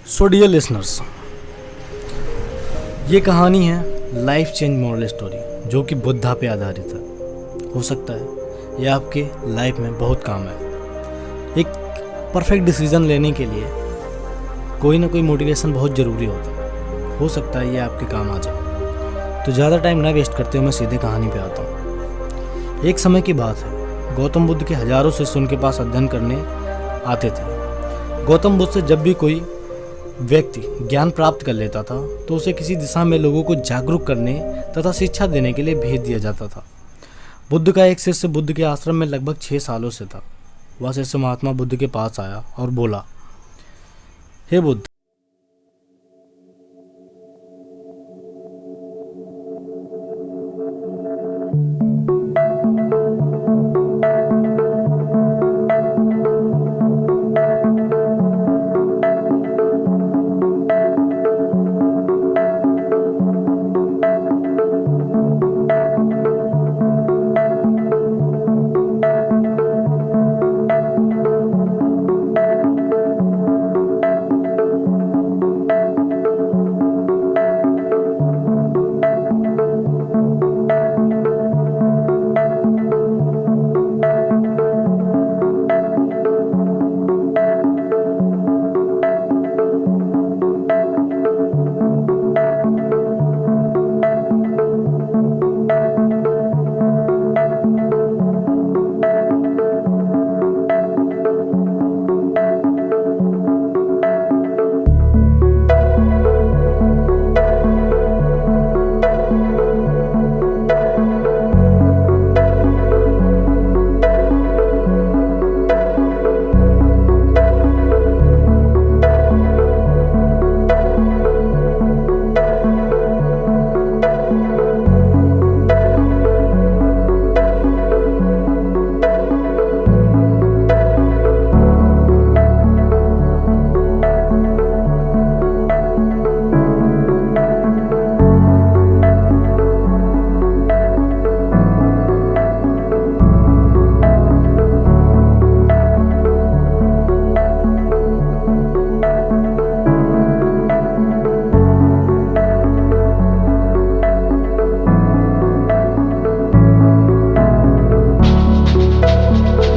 So dear listeners, ये कहानी है लाइफ चेंज मॉरल स्टोरी जो कि बुद्धा पे आधारित है। हो सकता है ये आपके लाइफ में बहुत काम है। एक परफेक्ट डिसीजन लेने के लिए कोई ना कोई मोटिवेशन बहुत ज़रूरी होता है। हो सकता है ये आपके काम आ जाए। तो ज़्यादा टाइम ना वेस्ट करते हुए मैं सीधे कहानी पे आता हूँ। एक समय की बात है, गौतम बुद्ध के हजारों शिष्य उनके पास अध्ययन करने आते थे। गौतम बुद्ध से जब भी कोई व्यक्ति ज्ञान प्राप्त कर लेता था तो उसे किसी दिशा में लोगों को जागरूक करने तथा शिक्षा देने के लिए भेज दिया जाता था। बुद्ध का एक शिष्य बुद्ध के आश्रम में लगभग 6 सालों से था। वह शिष्य महात्मा बुद्ध के पास आया और बोला, हे बुद्ध,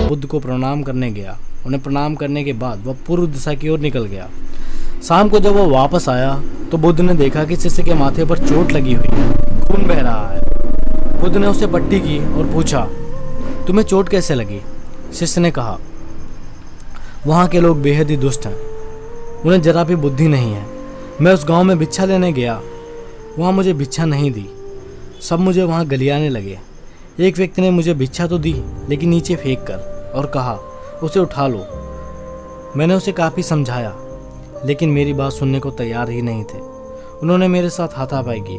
बुद्ध को प्रणाम करने गया। उन्हें प्रणाम करने के बाद वह पूर्व दिशा की ओर निकल गया। शाम को जब वह वापस आया तो बुद्ध ने देखा कि शिष्य के माथे पर चोट लगी हुई है, खून बह रहा है। बुद्ध ने उसे पट्टी की और पूछा, तुम्हें चोट कैसे लगी? शिष्य ने कहा, वहाँ के लोग बेहद ही दुष्ट हैं, उन्हें जरा भी बुद्धि नहीं है। मैं उस गांव में भिक्षा लेने गया, वहाँ मुझे भिक्षा नहीं दी, सब मुझे वहाँ गलियाने लगे। एक व्यक्ति ने मुझे भिक्षा तो दी लेकिन नीचे फेंक कर और कहा, उसे उठा लो। मैंने उसे काफ़ी समझाया लेकिन मेरी बात सुनने को तैयार ही नहीं थे। उन्होंने मेरे साथ हाथापाई की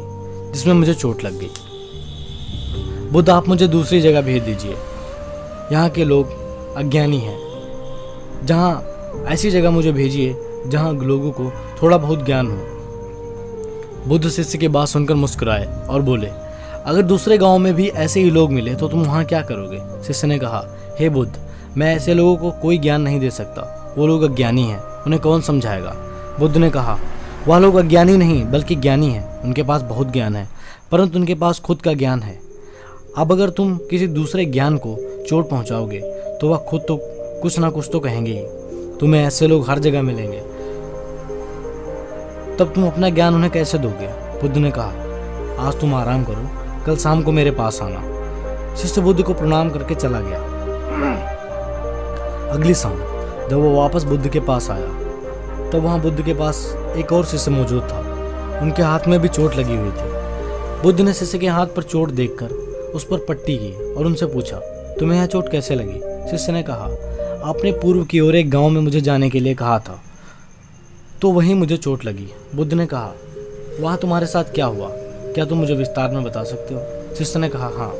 जिसमें मुझे चोट लग गई। बुद्ध, आप मुझे दूसरी जगह भेज दीजिए, यहाँ के लोग अज्ञानी हैं। जहाँ ऐसी जगह मुझे भेजिए जहाँ लोगों को थोड़ा बहुत ज्ञान हो। बुद्ध शिष्य की बात सुनकर मुस्कुराए और बोले, अगर दूसरे गांव में भी ऐसे ही लोग मिले तो तुम वहाँ क्या करोगे? शिष्य ने कहा, हे बुद्ध, मैं ऐसे लोगों को कोई ज्ञान नहीं दे सकता, वो लोग अज्ञानी हैं, उन्हें कौन समझाएगा? बुद्ध ने कहा, वह लोग अज्ञानी नहीं बल्कि ज्ञानी हैं, उनके पास बहुत ज्ञान है परंतु उनके पास खुद का ज्ञान है। अब अगर तुम किसी दूसरे ज्ञान को चोट पहुंचाओगे तो वह खुद तो कुछ ना कुछ तो कहेंगे ही। तुम्हें ऐसे लोग हर जगह मिलेंगे, तब तुम अपना ज्ञान उन्हें कैसे दोगे? बुद्ध ने कहा, आज तुम आराम करो, कल शाम को मेरे पास आना। शिष्य बुद्ध को प्रणाम करके चला गया। अगली शाम जब वो वापस बुद्ध के पास आया तब वहाँ बुद्ध के पास एक और शिष्य मौजूद था। उनके हाथ में भी चोट लगी हुई थी। बुद्ध ने शिष्य के हाथ पर चोट देखकर उस पर पट्टी की और उनसे पूछा, तुम्हें यह चोट कैसे लगी? शिष्य ने कहा, आपने पूर्व की ओर एक गांव में मुझे जाने के लिए कहा था तो वहीं मुझे चोट लगी। बुद्ध ने कहा, वहाँ तुम्हारे साथ क्या हुआ? क्या तुम मुझे विस्तार में बता सकते हो? शिष्य ने कहा, हाँ,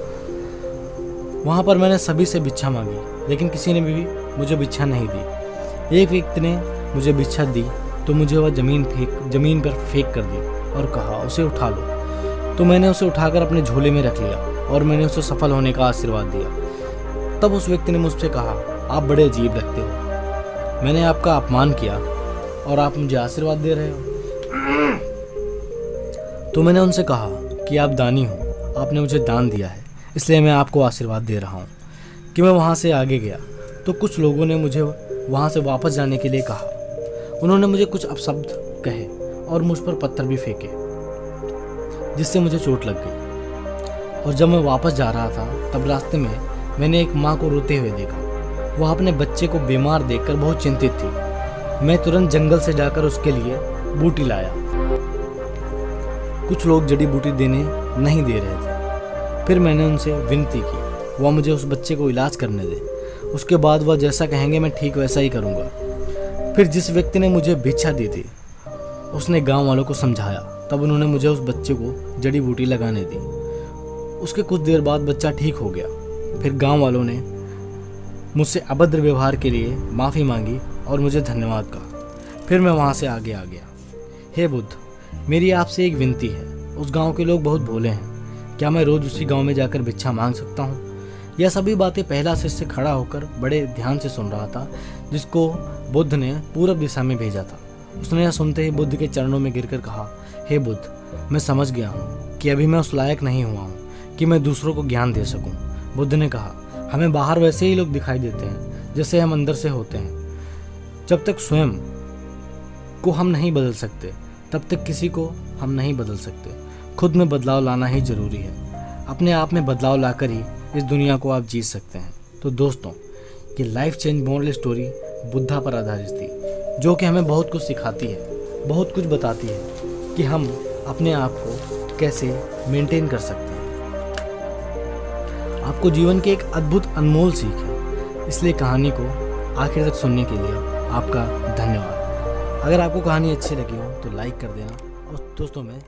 वहाँ पर मैंने सभी से भिक्षा मांगी लेकिन किसी ने भी मुझे भिक्षा नहीं दी। एक व्यक्ति ने मुझे भिक्षा दी तो मुझे वह जमीन पर फेंक कर दी और कहा, उसे उठा लो। तो मैंने उसे उठाकर अपने झोले में रख लिया और मैंने उसे सफल होने का आशीर्वाद दिया। तब उस व्यक्ति ने मुझसे कहा, आप बड़े अजीब लगते हो, मैंने आपका अपमान किया और आप मुझे आशीर्वाद दे रहे हो। तो मैंने उनसे कहा कि आप दानी हो, आपने मुझे दान दिया है, इसलिए मैं आपको आशीर्वाद दे रहा हूँ। कि मैं वहाँ से आगे गया तो कुछ लोगों ने मुझे वहाँ से वापस जाने के लिए कहा। उन्होंने मुझे कुछ अपशब्द कहे और मुझ पर पत्थर भी फेंके, जिससे मुझे चोट लग गई। और जब मैं वापस जा रहा था तब रास्ते में मैंने एक माँ को रोते हुए देखा। वह अपने बच्चे को बीमार देखकर बहुत चिंतित थी। मैं तुरंत जंगल से जाकर उसके लिए बूटी लाया। कुछ लोग जड़ी बूटी देने नहीं दे रहे थे। फिर मैंने उनसे विनती की वह मुझे उस बच्चे को इलाज करने दे। उसके बाद वह जैसा कहेंगे मैं ठीक वैसा ही करूँगा। फिर जिस व्यक्ति ने मुझे भिक्षा दी थी उसने गांव वालों को समझाया। तब उन्होंने मुझे उस बच्चे को जड़ी बूटी लगाने दी। उसके कुछ देर बाद बच्चा ठीक हो गया। फिर गांव वालों ने मुझसे अभद्र व्यवहार के लिए माफ़ी मांगी और मुझे धन्यवाद कहा। फिर मैं वहाँ से आगे आ गया। हे बुद्ध, मेरी आपसे एक विनती है। उस गांव के लोग बहुत भोले हैं। क्या मैं रोज़ उसी गांव में जाकर भिक्षा मांग सकता हूँ? यह सभी बातें पहला शिष्य खड़ा होकर बड़े ध्यान से सुन रहा था, जिसको बुद्ध ने पूरब दिशा में भेजा था। उसने यह सुनते ही बुद्ध के चरणों में गिरकर कहा, हे बुद्ध, मैं समझ गया हूँ कि अभी मैं उस लायक नहीं हुआ हूँ कि मैं दूसरों को ज्ञान दे सकूँ। बुद्ध ने कहा, हमें बाहर वैसे ही लोग दिखाई देते हैं जैसे हम अंदर से होते हैं। जब तक स्वयं को हम नहीं बदल सकते तब तक किसी को हम नहीं बदल सकते। खुद में बदलाव लाना ही जरूरी है। अपने आप में बदलाव लाकर ही इस दुनिया को आप जीत सकते हैं। तो दोस्तों, ये life change moral story Buddha पर आधारित थी, जो कि हमें बहुत कुछ सिखाती है, बहुत कुछ बताती है कि हम अपने आप को कैसे मेंटेन कर सकते हैं। आपको जीवन की एक अद्भुत अनमोल सीख है, इसलिए कहानी को आखिर तक सुनने के लिए आपका धन्यवाद। अगर आपको कहानी अच्छी लगी हो तो लाइक कर देना और दोस्तों में